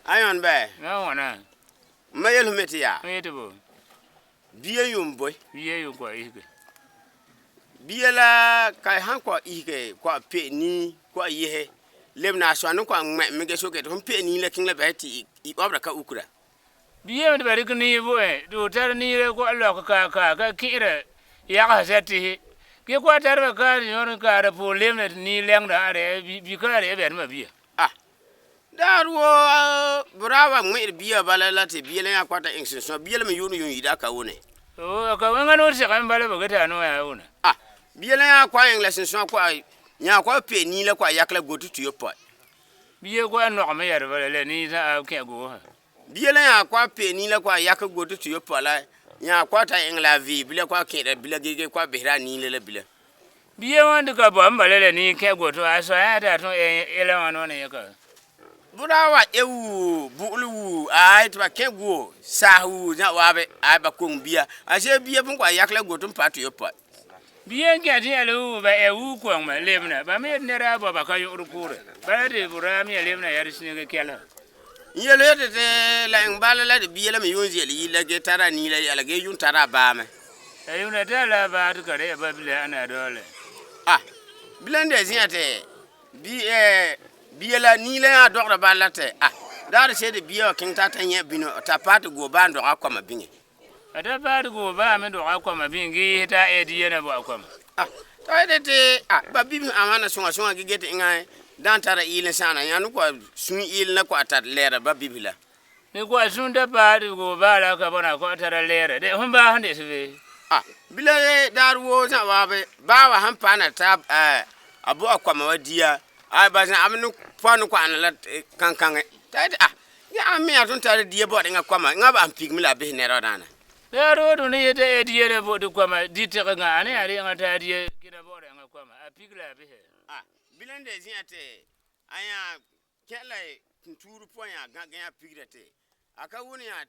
Ayon be. No wana. Mayel metia. Metebo. Biye yum boy. Biye yu kwa ike. Biye la kai han kwa ike kwa pe ni kwa yehe. Lem na so anu kwa mege so ke hon pe ni le king le beti I obra ka ukura. Biye mbe bari kuni bo do tar ni le ko Allah ka kire ya ka seti. Ke ko tar ka ni on ka ra po lem ni leng da are bi ka re be ma biye. Darwo brava ngir biya balala te biya la kwata insin biya me yunu yun ida ka wone Ka wanga no se kan bale bagata no ya una. Biya la kwa en lesson so kwa nya kwa pe ni la kwa yakla gotu tu yopa Biye ko no ma yar bale ni ta ke go ha. Biya la kwa pe ni la kwa yakla gotu tu yopa la nya kwa ta en la vie bila kwa ke bila gege kwa behra ni le bila Biye wanda ka bo mbale ni ke go to aso ya ta to ele wano ne ya ka. Burawa ewu bulu ai to ke go sahu na wabe ai ba kong biya ase biya pun kwa yakla gotu patu yopa Biye ke ti alu ba wu ko ma lemna ba me ne ra ba ka yu rukure ba de bura mi lemna yar sine ke kala yele te la ngala la de biya la me yonzi li la ge tara ni la ya ge yun tara ba me ayuna ta la ba to kare ba bile ana dole blende ziate biya la ni la ya dokra ba la te dar se de biya king tata nye bino ta pat go ba ndo akoma binge ada ba go ba me do akoma bingi ta ediye na ba akoma to de te ba bibi amana songa gigete ngai dan tara ile sana yanu ko sun ile na ko atat lera ba bibi la ni ko sun da ba go ba la ka bona ko tara lera de hon ba hande se bila dar wo za wabe ba wa han pana ta abu akoma wadia ai ba za amnu panu ko anala kankan ta ya ami atun tare die bo de ngakoma ngaba ampig mila be ne rodana Pero do ni ete ediye ne bo de kwama dite nga ane ari nga ta die kina bo de nga kwama apigla be he bilende ziate aya kela nturu po ya gaga ya pigrete akawuni ya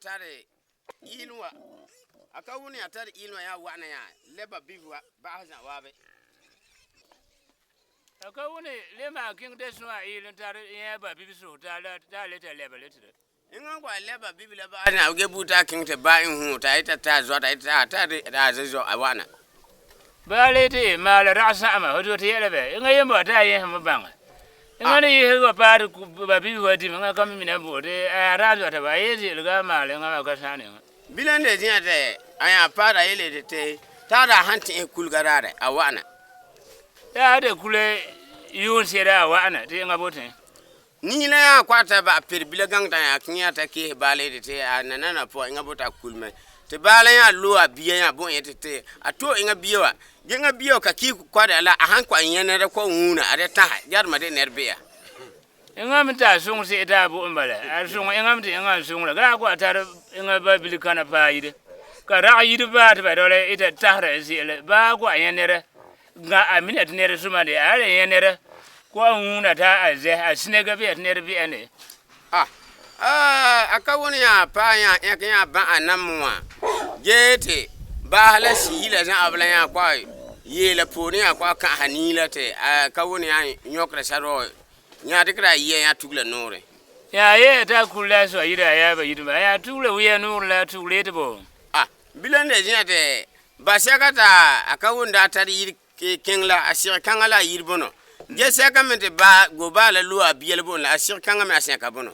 tare ilwa ya wana ya leba bivwa baza wabe akawuni lema king deswa ilun tare ya ba bibisu ta leta leba leta inga kwa leba bibila ba na uge buta king te ba hu ta ita ta zo ta ita ta da zo awana ba lete ma la rasa ma hodo te yelebe inga yemba ta ye ma banga inga ni ye go pa ba bibwa di nga kam mi na bo de ra ta ba ye di ga ma le nga ka sane bilande ziate aya para ile te ta da hanti kulgarare awana ya de kule yun sera awana te nga bote ni la ya kwata ba perbila gangta ya kinya ta ke bale de te anana po nga bota kulme te bale ya lo abia ya bon yete te ato nga biwa genga biwa ka ki kwada la ahan kwa nyene re ko nguna ade ta yar ma de nerbia nga mta sung se ta bu mbala sung nga mta nga sung la ga kwa tar nga ba bilikana pa yide ka ra yide ba ta ba dole ita tahra se ba kwa nyene re nga amina tnere suma de ale nyene re kwa nguna ta aze asinega bi atnere bi ane akawuni ya pa ya ba anamwa jete ba hala sila jan abla ya kwa yela poni ya kwa ka hanila te akawuni ya nyokra saro nya dikra ye ya tugla nore ya ye ta kula so yida ya ba yida ya tugla wiya nur la tugle te bo bilande jinate ba sakata akawunda tari kengla asir kangala yirbono je sakamente ba go ba la lo abiel bon la asir kangame asen kabono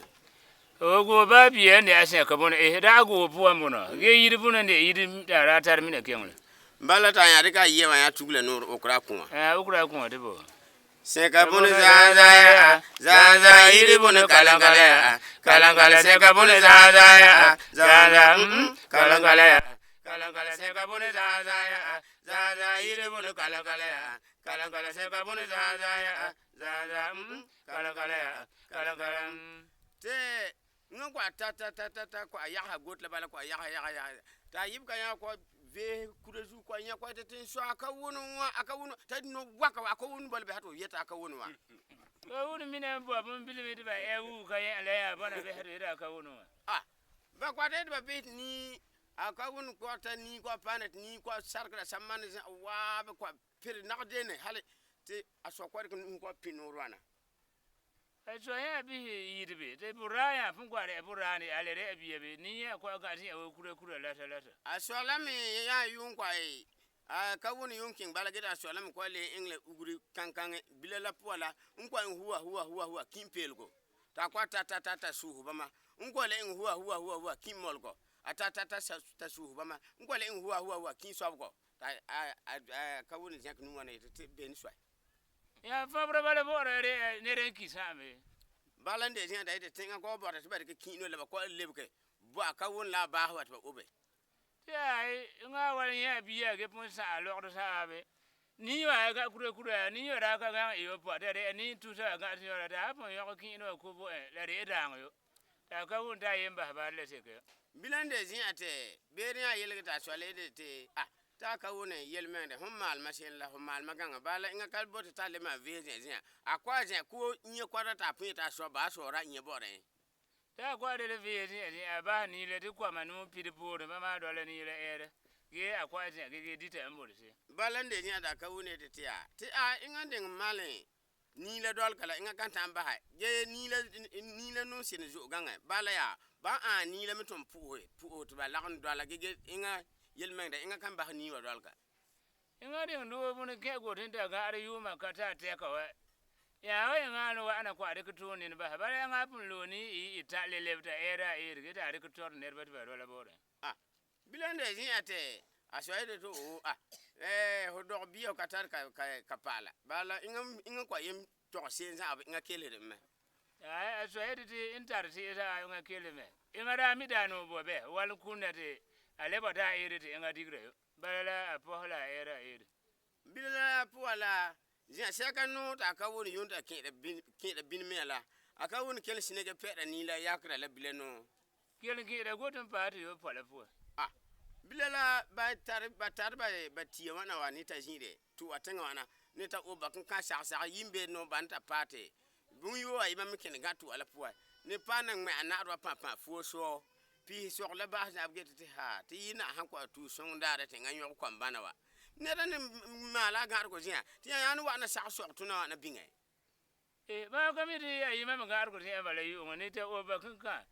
o go ba biye ne asen kabono da go po amono ge yirbono ne yidi da ratar mina kengla bala ta ya rika yewa ya tugla nur okra kuma okra kuma te bo se kabono za yirbono kalangala se kabono za kalangala se kabono za yirbono kalangala se kabono kalangala te ngwa ta kwa ya ha gotle bala kwa ya ta yib ka ya ko ve kurezu kwa nya kwa te so aka wono ta no waka aka wono bal be hato yeta aka wono wa ka wono mina bo bon bilimi ba e wu ka ya la ya bana be hato ida ka wono wa ba kwa te ba be ni aka wono kwa ta ni kwa panet ni kwa sarkra samman wa ba kwa pir naqdene hale te aso kwa ko pinurwana so ya bi yidbe te buraya fun kwa re burani ale re biye ni ya kwa ga ti e kure lata asola me ya yun kwa ka woni yun king bala gida asola me kwa le engle uguri kankan bilela pola nkwa huwa kimpelgo ta kwa ta suhu bama nkwa le huwa kimolgo atata ta suhu bama nkwa le huwa kinsobgo ta ka woni yak nu wana te ben swai ya fabra bala bora re ne re kisame balande jen da ite tinga ko bora te bari ke kino le ba ko lebke bo aka won la ba wat ba obe ya nga wala ya biya ke pon sa lo do sa be ni wa ga kure ni yo ra ka ga yo po de ni tu sa ga ti yo da pon yo kino ko bo le re da ngo ta ka won ta yemba ba le se ke bilande jen ate beri ya yelga ta so le de te ta ka wona yelmende hommal machine la hommal maganga bala inga kalbote ta le ma veje jen akwa jen ko nye kwara ta pita so ba so ra nye bore ta kwa de le veje jen ba ni le de kwa manu pidi bore ma do le ni le ere ge akwa jen ge dita mbore se balande jen da ka wona de tia ti inga ding male ni le dol kala inga kan tamba ha ge ni le no sin zo ganga bala ya ba ni le mitum pu to ba la kan do la ge inga yelmende inga kan ba ni wa dol ka inga de ndo mun ke go tin da ga are yuma ka ta te ka wa ya wa inga no wa ana kwa de kutu ni ba ba inga pun lo ni ita le le ta era ge ta de kutu ne ba ba do la bore bilande zi ate asoide to ho do biyo ka tar ka pala bala inga kwa yem to senza ab inga kele de me asoide ti intar ti ita inga kele me inga da mi da no bo be wal kunna te ale bata ere te nga digre bala apola era ere bila pola zi saka no ta ka woni yunta ke de bin mela aka woni kel sinege peda ni la yakra la bileno kel ke da gotum party yo pola po bilela ba tar ba tiya wana wa ni ta jinde tu atanga wana ni ta oba kan sa yimbe no banta party bun yo ay mam ken gatu ala po ni pana me anaro papa fo so pi so la ba na abgete te ha ti yina han ko tu son dare te nganyo ko bana wa ne ran mala gar ko jiya ti ya wa na sa so tu na binga ba ka mi ti ay mam gar ko te bala yu ngani te oba kan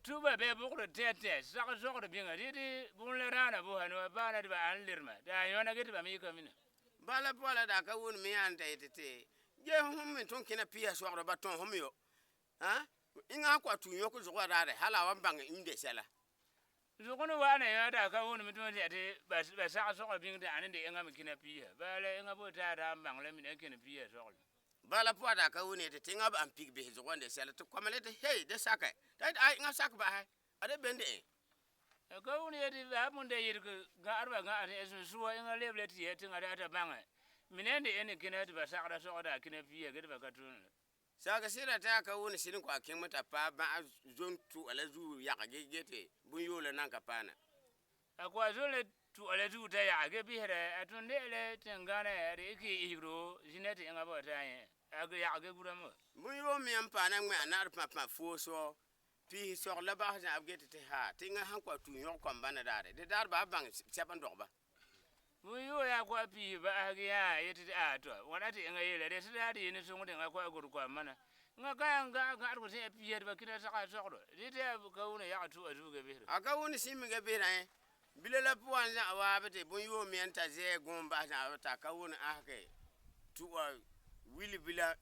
tuba be bukro tete sa so ko binga di bun le rana bo hanu ba na ba an lirma da yona gete ba mi ka mina bala pola da ka won mi anta te je hum mi ton kina pia so ro ba ton hum yo inga kwa tu yoko zo rare hala wan bang imde sala zo kono wana ya da ka woni mi ton te ba sa so ko binga an de inga mi kina pia ba le inga bo ta da bang le mi ne kina pia so bala po da ka woni te tinga ba am pig be zo wonde sala to komale te hey de saka dai ai inga sak ba ha ade bende ka woni yedi ba mun de yir ga arba ga ate esu suwa inga leble ti yeti ngada ta banga minende ene kina ti ba sakra so da kina pia ga ba ka tun saka sira ta ka woni sirin ko akin mata pa ba zon tu ala zu ya ga gete bun yola nan ka pana akwa zole tu ala zu ta ya ga bi here atun de le tengana ya de ki igro jinete inga ba ta ye aga ya ga guramo bun yo mi am pana ngwa anar papa fo so pi so la ba ja abgete te ha tinga han ko tu yo ko bana dare de dar ba bang seban dogba bun yo ya kwa pi ba ga ya yeti to wana ti inga yele de ta di ni sungu de nga kwa gur kwa mana nga ka nga ga ko se pi yer ba kina saka sokdo de te ka wona ya tu azu ga be aka woni simi ga be ran bilela puan ja wa bete bun yo mi anta ze gomba ja ta ka woni ake tu wili bila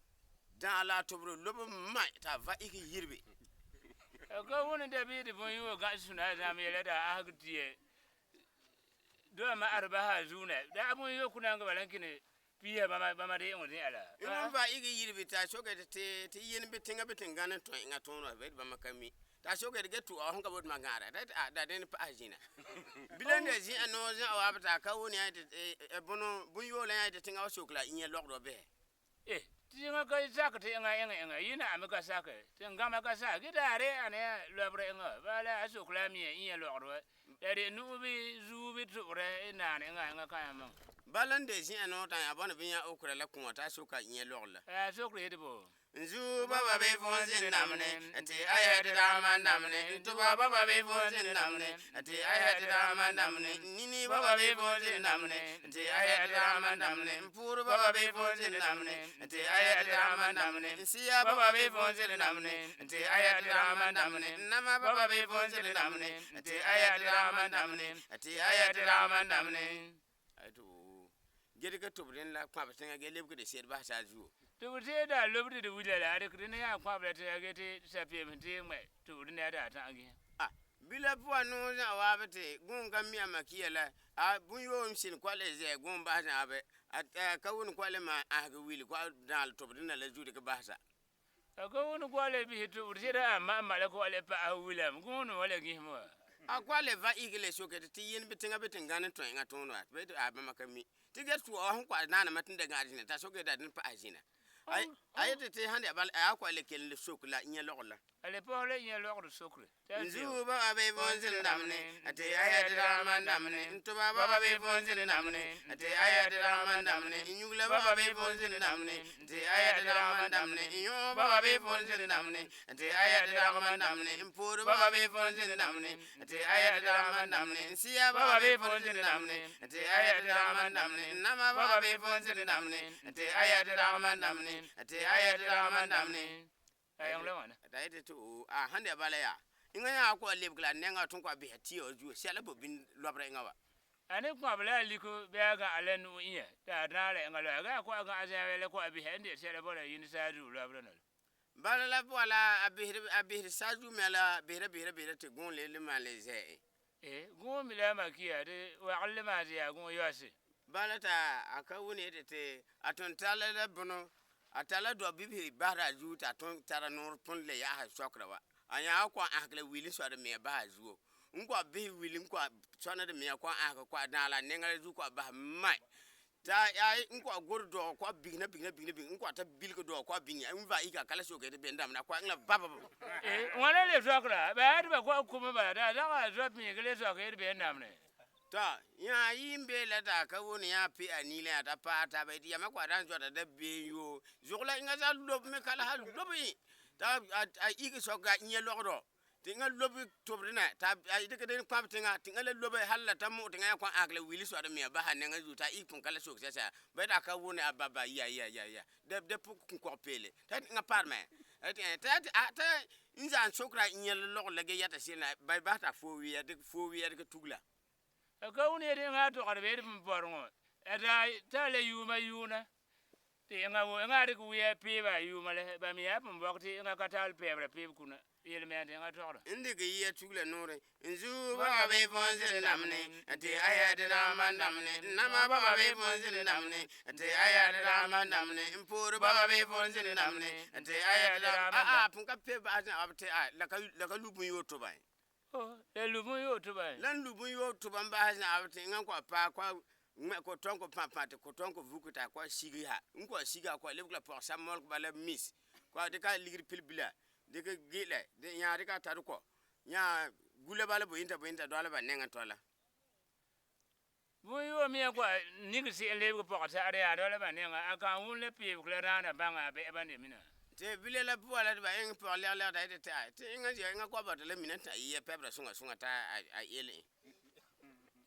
dans la tobro lobo mai ta va iki yirbe ka woni da bi de bun yo ga suna da me le da agtie do ma arba ha zuna da bun yo kuna ga balankine piya mama de ngoni ala ina va iki yirbe ta shoga te yen bitinga bitinga to inga tono be ba makami ta shoga de getu a honga bod magara da den pa ajina bilende ji ano ja wa bata ka woni ay bono bun yo la ay de tinga o shokla inye lokdo be tinga ka saka te nga yina amaka saka tinga maka saka gidare ane lobre nga bala asukla mi inye lokdo Dari nu bi zu bi tukre ina ne nga kaya mang. balan de si ano ta ya bona binya okra la kun ta suka nye logla Sokre hedibo. nzu baba be fonzin namne ati ayati rama namne to baba be fonzin namne ati ayati rama namne nini baba be fonzin namne ati ayati rama namne mpuru baba be fonzin namne ati ayati rama namne siya baba be fonzin namne ati ayati rama namne nama baba be fonzin namne ati ayati rama namne ati ayati rama namne aito gede ka tobrin la kwa batenga geleb ko de ser ba sa ju To te da lobri de wula la de kene ya kwa bla te ga te sapie mte me to ne da ta agi. ah bila puwa no za wa bete gun kan miya makiyala a bun yo msin kwale ze gun ba na be ka won kwale ma a ga wili kwa dal tobrin la ju de ka ba sa Ko wonu kwale bi to te da amma la kwale pa a wula ngunu wala gi mo. a kwale va igile so ke ti yin bitinga bitinga to nga to no be a ba makami ti get to on kwa na na matin daga ajina ta so ke da din pa ajina ay te hande bal a kwale kel sokula nya logola Ale pa le nya lo sokre. nzu baba be fonzil namne ate ayati rama namne to baba be fonzil namne ate ayati rama namne inyugla baba be fonzil namne ate ayati rama namne iyo baba be fonzil namne ate ayati rama namne impuru baba be fonzil namne ate ayati rama namne siya baba be fonzil namne ate ayati rama namne nama baba be fonzil namne ate ayati rama namne ate ayati rama namne Ayang lewana. da ite to a hande bala ya inga ya ko lebgla nenga tun ko be ti o ju sela bo bin lobra inga wa Ane kwa bla liko be ga alen u iya ta na le ngalo ga kwa ga asen le kwa bi hende sele bola yin sa du la bla no. bala la wala abihir saju mela bihira te gon le ma le ze Go mi la ma kiya de wa alle ma ya go yasi. bala ta aka woni te aton tala la bono atala do bibi bara ju ta ton tara nur pon le ya ha sokra wa anya ko akle wili so de me ba ju ngwa bi wili ngwa so na de me ko aka ko dala nenga ju ko ba mai ta ya ngwa gordo ko bigna ngwa ta bilko do ko binya ngwa ika kala so ke de bendam na ko ngla baba Wala le sokra ba de ba ko kuma ba da ga drop mi gele sokra be nam ne. ta ya yimbe la ta ka woni ya pi anile ata pa ta ba ya makwa dan zo da be yo zogla inga za lob me kala ha lobi ta a igi so ga nye logdo tinga lobi tobrina ta ide ka den kwam tinga le lobe halla ta mu tinga kwa akle wili so da me ba ha nga zu ta ipun kala so sa ba da ka woni ababa ya de pu ko pele ta nga parme ta inza sokra nye logla ge yata sina ba ta fo wi ya de tugla Ka woni de nga to ka be de mporngo. Eta ta le yuma yuna. Te nga wo nga de ku ye pe ba yuma le ba mi ya pum bokti nga ka tal pe bra pe kuna. Yel me de nga to. Inde ge ye tugla nore nzu baba be fonzil namne ate aya de rama namne nama baba be fonzil namne ate aya de rama namne impuru baba be fonzil namne ate aya de rama punka pe ba na abte la ka lubu yo to bai Le lumu yo to ba. lan lubu yo to ban ba na abte ngan kwa pa kwa ko tonko papa te ko tonko vukuta kwa sigi ha nko siga kwa lebla pour sa mol ko bala miss kwa de ka ligir pilbila de ka gile de nya de ka taru ko nya gule bala bo inta do ala ba nenga tola Mu yo mi kwa ni si le ko pa sa are ado ba ne nga aka un le pe ko la na ba nga be ba ne mina. te bile la po ala ba en pour la da de ta te nga je nga kwa ba de le minata ye pebra sunga ta a ele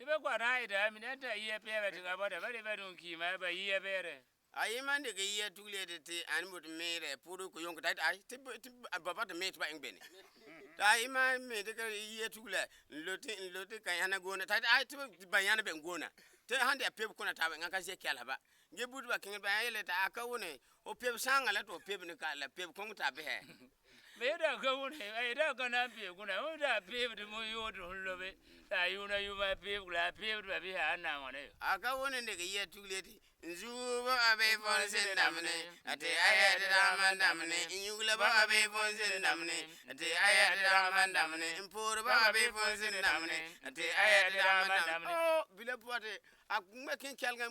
Ibe kwa na ida minata ye pe ba tinga ba da ba de ba dun ki ma ba ye bere. ayi man de ye tugle de te an mut mere puru ko yonko ta ai te baba de met ba en bene ta ima me de ye tugle lote kan yana gona ta ai te ba yana ben gona te hande a peb kuna ta ba ngaka je kyala ba nge budu ba kin ba yele ta aka woni o peb sanga la to peb ni ka la peb ko ta be he Me da ka woni ai da ka na pe kuna o da pe de mo yo to lobe ta yuna yuma pe kula pe ba bi ha na mo ne. aka woni de ye tugle ti nzuba abe fonse namne ate aya de rama namne inyugla ba abe fonse namne ate aya de rama namne impur ba abe fonse namne ate aya de rama namne oh bile poate ak mekin kelga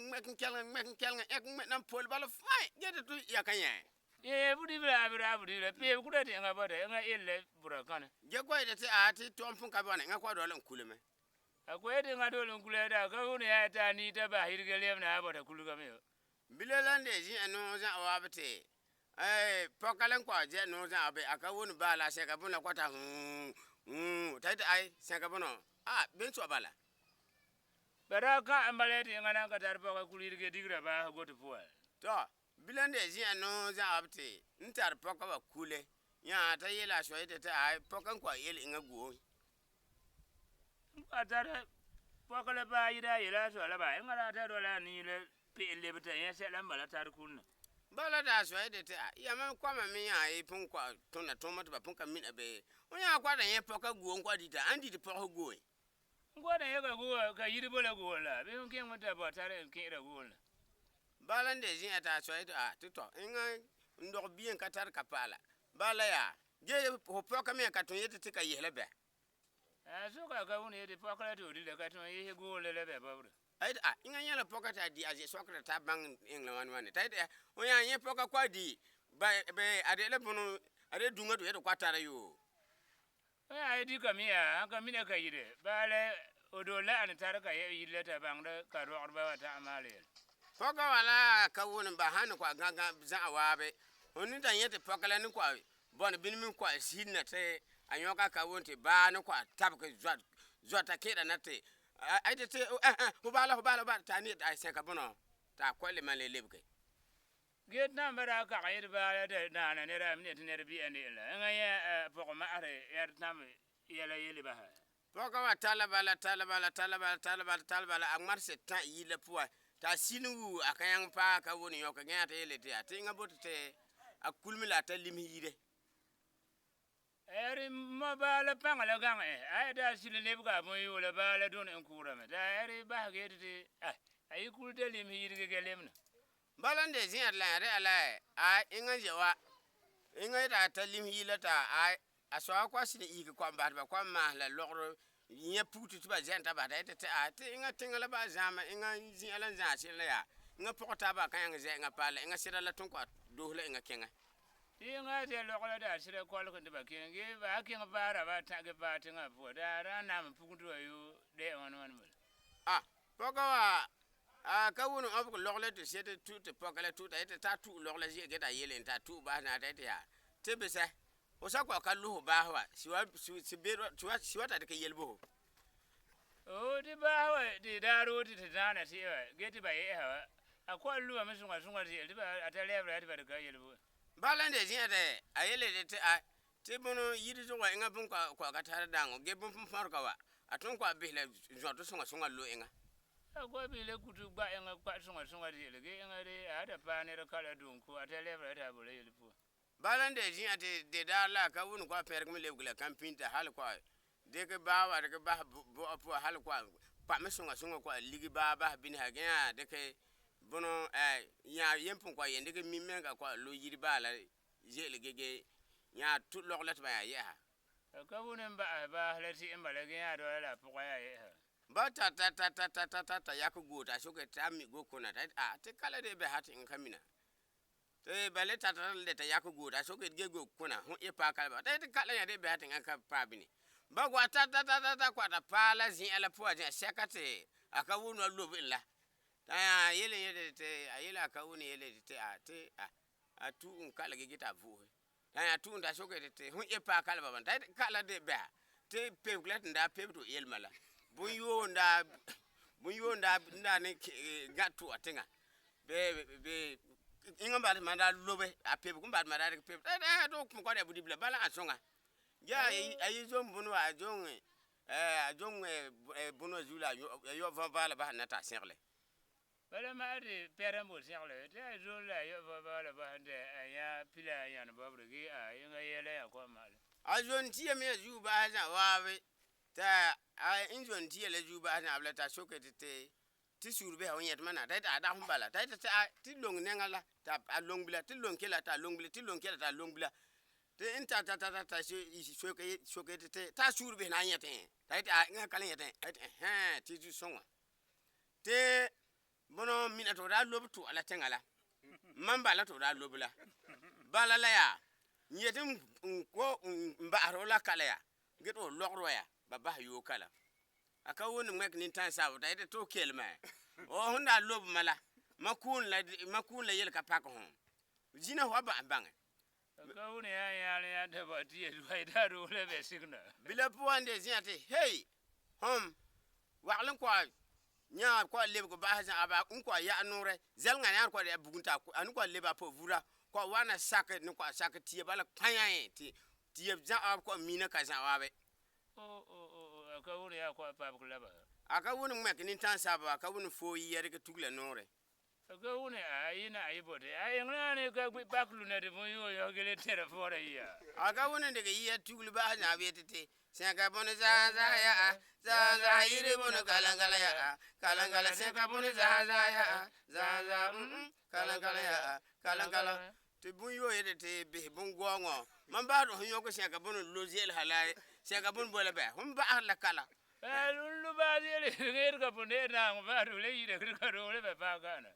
ek nam pol bala fay gede tu yakanya Budi bra pe ku da tinga ba da nga elle bura kana. je ko de te ati tompun ka bana nga kwa do lan kuleme akwai din ado lun kula da ka wuni ya ta ni ta ba hirgelem na ba ta kuluga me bilelan de ji anu za wabte pokalan kwa je no za abe aka woni bala se ka buna kwata taita ai se ka buna ben so bala baraka ambale ti ngana ka tar pa ka kulirge digra ba go to puwa to bilan de ji anu za abte ntar poka ba kule ya ta yela so ite ta ai pokan kwa yel inga go atara pokale ba yida yela so la ba ngara ta do la ni le pe le bata ya se la mala tar kunna bala da so ite ta ya man kwa ma mi ya ai pun kwa tona tomato ba pun ka min abe onya kwa da ye poka go kwa dita andi di poka go ngwana ye ka go ka yidi bola go la be on ken mata ba tare ken ra go la balan de ji ata so ite to inga ndok bien ka tar ka pala bala ya je ho poka me ka to yete tika yele be so ka woni de pokale to di le ka to ye go le le be ba bro ai inga nyala poka ta di aje sokra ta bang engla wan tai de onya nye poka kwa di be ade le bunu ade dunga do yedo kwatara yo ai di ka mi ya ka mi ne ka yide bale odola an tar ka ye yile ta bang da ka ro ba ta amale poka wala ka woni ba han kwa ganga za awabe oni ta yete poka la ni kwa bon bin min kwa sinna te anyoka ka wonte ba ni kwa tabka zwa ta keda na te ai de te hubala ta ni ai sen ka bono ta kwele man le lebke get na mara ka yir ba da na na ne ra mi ne ne bi ande la nga ya poko ma are yar tam yela yeli ba poka wa talabala amar se ta yile puwa ta sinu akayang pa ka woni yoka ngata yele te atinga botte akulmila ta limi yide eri ma bala pangala gang ai da sile ne buka mo yola bala don en kura me da eri ba ge de ai kul de lim yirge gelem na balande zin la re ala inga jewa inga da ta lim yilata aswa kwa sine ike kwa ba kwa ma la logro nya putu ba zenta ba da te inga tingala ba zama inga zin ala za sile ya inga pokota ba kan nga inga pala inga sira la tun kwa dohla inga kenga inga de lokala da sire kwal ko de bakin ge ba kin bara ba ta ge ba tinga po da ra na mu pukundu ayu de wan mul poka wa ka wonu abu lokala to sete tu te poka la tu ta tu lokala je ge da yele ta tu ba na ta ya te be sa o sa kwa ka lu ba wa si bero siwa ta de yelbo o di ba wa di daro di tana ti ge ti ba ye ha akwa lu ma sunga di ba atale ba di ba ga yelbo balande ziate ayele de te bono yiri zo wa inga bun kwa katara dango ge bun farka wa atun kwa bihla zo to sunga lo inga ko bile kutu ba inga kwa sunga di le ge inga de ada pa ne kala dun ko atele ba ta bole yelpo balande ziate de dala ka wonu kwa per ko le gula campinta hal kwa de ke ba wa de ke ba bo hal kwa pa me sunga kwa ligi ba bin ha ge de ke bono ya yempun kwa yende ke mimenga kwa lo yiri bala jele gege ya tu loklet ba ya ka bunen ba lati mbale ge ya do la pokwa ya ba ta ya ko gota so ke tami go kona ta te kala de be hati in kamina te bale ta le ta ya ko gota so ke ge go kona hu e pa kala ba te kala ya de be hati in ka pa bini ba gwa ta kwa ta pala zin ala po ja sekate aka wonu lo billa ta yele te ayela ka woni yele te atu un kala ge gita vu ta atu nda soke te hu e pa kala baban ta kala de ba te pe glet nda pe to yel mala bun yo nda ne gatu atenga be inga ba manda lobe a pe ko ba manda pe ta do ko de budi bla bala asonga ya ayi zom bunu a jonge bunu zula yo va bala ba na ta serle bala ma de pere mo serle te zo la yo va bala ba de ya pila ya na babre gi inga yele ya ko mal azon tiye me zu ba na wawe ta injon tiye le zu ba na abla ta soke te ti surbe ha wonyet mana ta da humbala ta ti long nengala ta long bila ti long kela ta long bila ti long kela ta long bila te inta ta soke te ta surbe na nyete ta nga kala nyete ti ju songa te bono mina to da lobtu ala tengala mamba la to da lobula bala la ya nyetim ko mba arola kala ya geto logro ya baba yo kala aka woni mek nin tan sa da ite to kelma o hunda lob mala makun la yel ka pak hon jina ho ba bange aka woni ya da ba ti duai da ro le be signa bila puande zinate hey hom waqlan kwa nya kwa leb ko ba ha aba kwa ya nure zelnga ya kwa bugunta anu kwa leba po vura kwa wana sak ni kwa sak tie bala panya ti tie za ab kwa mina ka za wabe aka woni ya kwa pa ko laba aka woni mek nin tan saba aka woni fo yere ke tugle nore aka woni ayina ayibode ayengna ne ka gbe baklu ne de mo yo gele telefone ya aka woni de ye tugle ba na betete seka bone za ya yire bone kalangala ya kalangala seka bone za ya kalangala te bun yo yede te be bun gongo man ba do yo ko seka bone loziel halay seka bone bole be hum ba la kala lulu ba de ngir ka bone na ba do le yire ka do le ba kana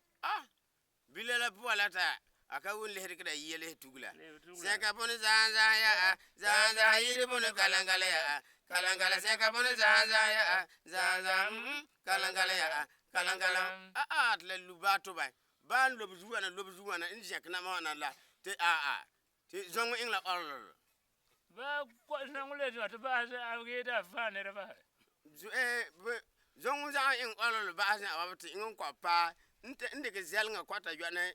bilela bola ta aka won le herkada yele tugula seka bone za ya yire bone kalangala ya kalangala seka bone za ya kalangala le lubato ba ban lob zuwana in jek na ma na la te te zongo ingla all ba ko na ngule to ba sa ge da fa ne ba zongo za in all ba sa ba te ngon ko pa inde ke zelnga kwata yone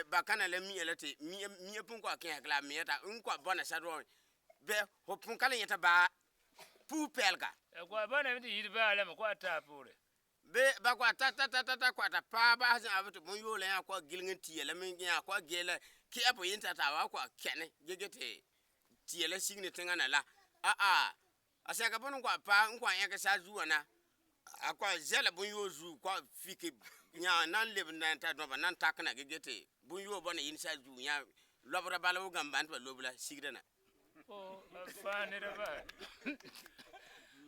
ba kana le mi elete mi pun ko ken kla mi ta ko bona sa do be ho pun kala yeta ba pu pelga ko bona mi ti ba la ko ta pure be ba kwa ta kwa ta pa ba sa abutu mun yo le akwa gilngin tiele min ya kwa gele ki apo yinta ta wa kwa kene gegete tiele signi tinga la asaka bonu kwa pa nkwa yake sa zuwana akwa zela bun yo zu kwa fiki nya nan leb nan ta do ba nan takna gegete bun yo bona yin sa zu nya lobra balawo gamba ant ba lobla sigdana fa ne ba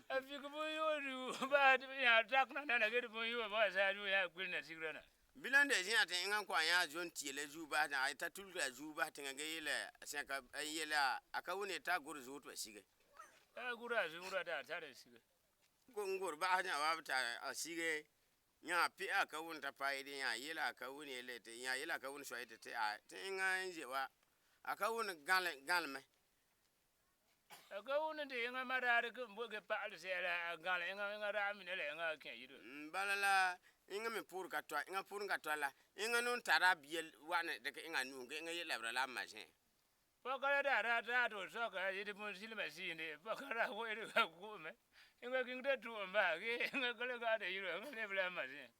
afiko bun yo zu ba ya takna na ge bun yo ba sa zu ya gwilna sigdana bilande jina te ngan kwa ya zon tiele zu ba na ta tulga zu ba tinga ge yele asaka yela akawune ta gur zu to sige gura zu gura ta tare sige ko ngor ba nya wa ta asige nya pi aka won ta paide nya yela aka won ele te nya yela aka won so ite te te nga nje wa aka won galme aka won de nga marare ko mboge paal sela gal nga ramine le nga ken yido balala inga me pur ka to inga pur ka to la inga non tara biel wana de inga nunge inga yela bra la machin pakara da to so ka yidi mun silma sine pakara wo ri ka ku me inga kingde tu mba ge inga kale ga de yiro ne bla machin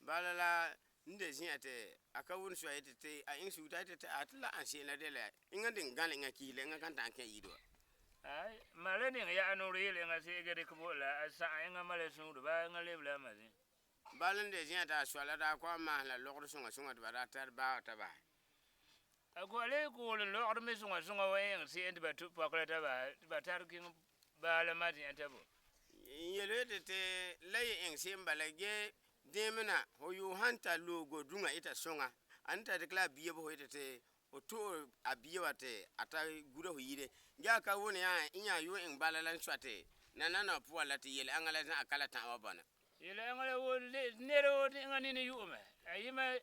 balala nde siate aka won so ite te a in su ta te atla an sina de la inga din gal inga kile inga kan tan ke yido ai male ni ya anu ri le nga se ge de ko la sa inga male sun du ba nga le bla machin balan de siata so la da kwa ma la lokro sunga de ba tar ba ta ba agole ko le lokro me sunga wa en se ende ba tu pakala ta ba tar king ba la mati antabo yele te lay en sembalage demina ho yu hanta logo dunga ita songa anta de kla biye bo te o to abiye wate ata gura ho yire ja ka woni ya inya yu en balalan swate nanana po la te yele angala na akala ta wabana yele angala wo nero de ngani ne yu me ayima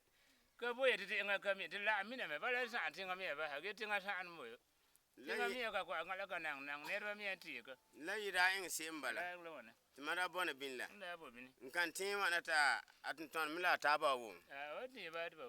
ka boye te nga kami te la mina me bala sa tinga me ba ha ge tinga sa an mo tinga me ka kwa ngala ka nang nero me ti ka la yira en sembala timara bona binla nda bo bin nkan tin wana ta atun ton mila ta ba wo wadi ba ba